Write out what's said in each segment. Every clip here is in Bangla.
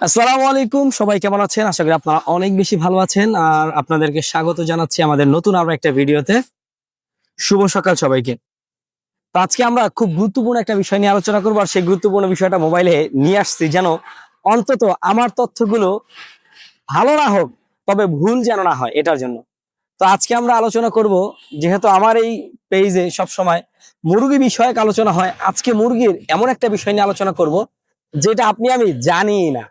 আসসালামু আলাইকুম, সবাই কেমন আছেন? আশা করি আপনারা অনেক বেশি ভালো আছেন। আর আপনাদেরকে স্বাগত জানাচ্ছি আমাদের নতুন আরো একটা ভিডিওতে। শুভ সকাল সবাইকে। তো আজকে আমরা খুব গুরুত্বপূর্ণ একটা বিষয় নিয়ে আলোচনা করবো, আর সেই গুরুত্বপূর্ণ বিষয়টা মোবাইলে নিয়ে আসছি, যেন অন্তত আমার তথ্যগুলো ভালো না হোক, তবে ভুল যেন না হয়, এটার জন্য। তো আজকে আমরা আলোচনা করব, যেহেতু আমার এই পেজে সবসময় মুরগি বিষয়ক আলোচনা হয়, আজকে মুরগির এমন একটা বিষয় নিয়ে আলোচনা করব যেটা আপনি আমি জানি না।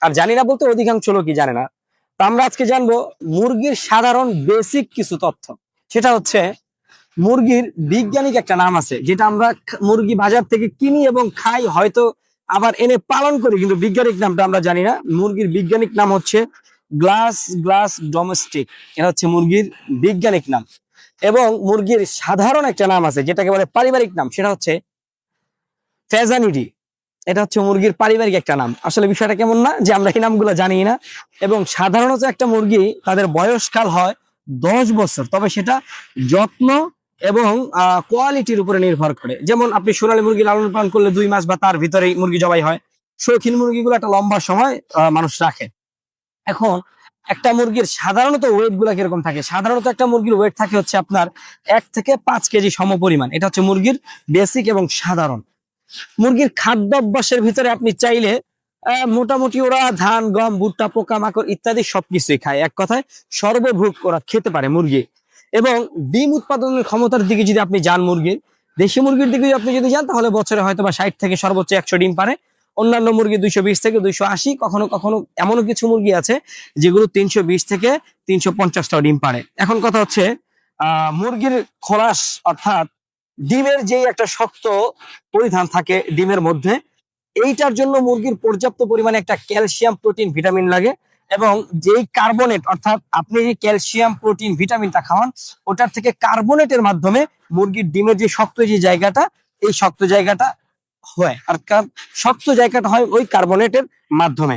আর জানি না বলতে অধিকাংশ লোকই জানে না। তো আমরা আজকে জানবো মুরগির সাধারণ বেসিক কিছু তথ্য। সেটা হচ্ছে, মুরগির বৈজ্ঞানিক একটা নাম আছে, যেটা আমরা মুরগি বাজার থেকে কিনি এবং খাই, হয়তো আবার এনে পালন করি, কিন্তু বৈজ্ঞানিক নামটা আমরা জানি না। মুরগির বৈজ্ঞানিক নাম হচ্ছে গ্লাস গ্লাস ডোমেস্টিক। এটা হচ্ছে মুরগির বৈজ্ঞানিক নাম। এবং মুরগির সাধারণ একটা নাম আছে, যেটাকে বলে পারিবারিক নাম, সেটা হচ্ছে ফেজানিডি। এটা হচ্ছে মুরগির পারিবারিক একটা নাম। আসলে বিষয়টা কেমন না যে আমরা এই নামগুলো জানি না। এবং সাধারণত একটা মুরগি, তাদের বয়সকাল হয় 10 বছর, তবে সেটা যত্ন এবং কোয়ালিটির উপরে নির্ভর করে। যেমন আপনি সোনালী মুরগি লালন পালন করলে 2 মাস বা তার ভিতরেই মুরগি জবাই হয়। শৌখিন মুরগিগুলো একটা লম্বা সময় মানুষ রাখে। এখন একটা মুরগির সাধারণত ওয়েট গুলা কিরকম থাকে? সাধারণত একটা মুরগির ওয়েট থাকে হচ্ছে আপনার 1 থেকে 5 কেজি সমপরিমাণ। এটা হচ্ছে মুরগির বেসিক এবং সাধারণ। মুরগির খাদ্য অভ্যাসের ভিতরে আপনি চাইলে মোটামুটি ওরা ধান, গম, ভুট্টা, পোকামাকড় ইত্যাদি সবকিছুই খায়। এক কথায় সর্বভোগ ওরা খেতে পারে মুরগি। এবং ডিম উৎপাদনের ক্ষমতার দিকে যদি আপনি যান, দেশি মুরগির দিকে আপনি যদি যান, তাহলে বছরে হয়তো বা 60 থেকে সর্বোচ্চ 100 ডিম পারে। অন্যান্য মুরগি 220 থেকে 280, কখনো কখনো এমনও কিছু মুরগি আছে যেগুলো 320 থেকে 350টাও ডিম পারে। এখন কথা হচ্ছে, মুরগির খোরাস, অর্থাৎ ডিমের যে একটা শক্ত পরিধান থাকে ডিমের মধ্যে, এইটার জন্য মুরগির পর্যাপ্ত পরিমাণে একটা ক্যালসিয়াম, প্রোটিন, ভিটামিন লাগে। এবং যেই কার্বনেট, অর্থাৎ আপনি যে ক্যালসিয়াম, প্রোটিন, ভিটামিনটা খাওয়ান, ওটার থেকে কার্বনেটের মাধ্যমে মুরগির ডিমের যে শক্ত যে জায়গাটা, এই শক্ত জায়গাটা হয়। আর শক্ত জায়গাটা হয় ওই কার্বনেটের মাধ্যমে।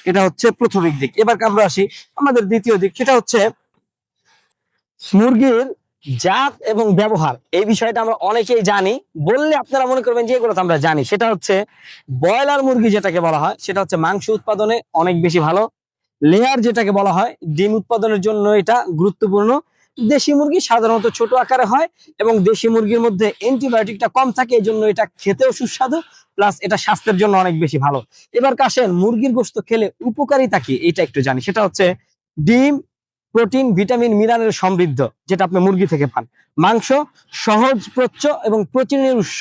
এটা হচ্ছে প্রাথমিক দিক। এবার আমরা আসি আমাদের দ্বিতীয় দিক, সেটা হচ্ছে মুরগির জাত এবং ব্যবহার। এই বিষয়টা আমরা অনেকেই জানি, বললে আপনারা মনে করবেন যে এগুলো তো আমরা জানি। সেটা হচ্ছে, ব্রয়লার মুরগি যেটাকে বলা হয়, সেটা হচ্ছে মাংস উৎপাদনে অনেক বেশি ভালো। লেয়ার যেটাকে বলা হয়, ডিম উৎপাদনের জন্য এটা গুরুত্বপূর্ণ। দেশি মুরগি সাধারণত ছোট আকারে হয়, এবং দেশি মুরগির মধ্যে অ্যান্টিবায়োটিকটা কম থাকে, এই জন্য এটা খেতেও সুস্বাদু, প্লাস এটা স্বাস্থ্যের জন্য অনেক বেশি ভালো। এবার কাশেন মুরগির গোশত খেলে উপকারিতা কি, এটা একটু জানি। সেটা হচ্ছে, ডিম প্রোটিন, ভিটামিন, মিনারেল সমৃদ্ধ, যেটা আপনি মুরগি থেকে পান। মাংস সহজ প্রচ্য এবং প্রোটিনের উৎস।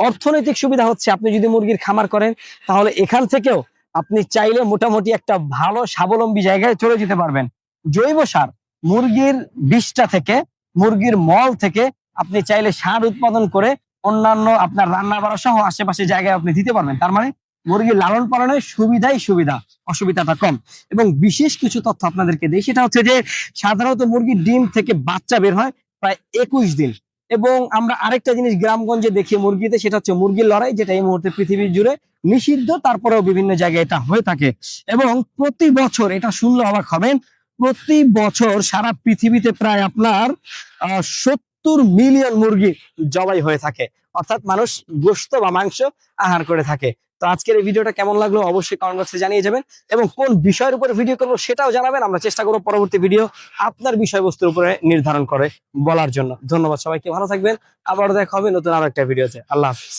অর্থনৈতিক সুবিধা হচ্ছে, আপনি যদি মুরগির খামার করেন, তাহলে এখান থেকেও আপনি চাইলে মোটামুটি একটা ভালো স্বাবলম্বী জায়গায় চলে যেতে পারবেন। জৈব সার, মুরগির বিষটা থেকে, মুরগির মল থেকে আপনি চাইলে সার উৎপাদন করে অন্যান্য আপনার রান্না বাড়া সহ আশেপাশে জায়গায় আপনি দিতে পারবেন। তার মানে মুরগির লালন পালনের সুবিধাই সুবিধা, অসুবিধাটা কম। এবং বিশেষ কিছু তথ্য আপনাদেরকে দিই, সেটা হচ্ছে যে সাধারণত মুরগির ডিম থেকে বাচ্চা বের হয় প্রায় 21 দিন। এবং আমরা আরেকটা জিনিস গ্রামগঞ্জে দেখি মুরগিতে, সেটা হচ্ছে মুরগির লড়াই, যেটা এই মুহূর্তে পৃথিবী জুড়ে নিষিদ্ধ, তারপরেও বিভিন্ন জায়গায় এটা হয়ে থাকে। এবং প্রতি বছর, এটা শুনলে অবাক হবেন, প্রতি বছর সারা পৃথিবীতে প্রায় আপনার 70 মিলিয়ন মুরগি জবাই হয়ে থাকে। অর্থাৎ মানুষ গোশত বা মাংস আহার করে থাকে। তো আজকের এই ভিডিওটা কেমন লাগলো অবশ্যই কমেন্ট বক্সে জানিয়ে যাবেন, এবং কোন বিষয়ের উপরে ভিডিও করবো সেটাও জানাবেন। আমরা চেষ্টা করবো পরবর্তী ভিডিও আপনার বিষয়বস্তুর উপরে নির্ধারণ করে বলার জন্য। ধন্যবাদ সবাইকে, ভালো থাকবেন। আবারও দেখা হবে নতুন আরো একটা ভিডিওতে। আল্লাহ হাফিজ।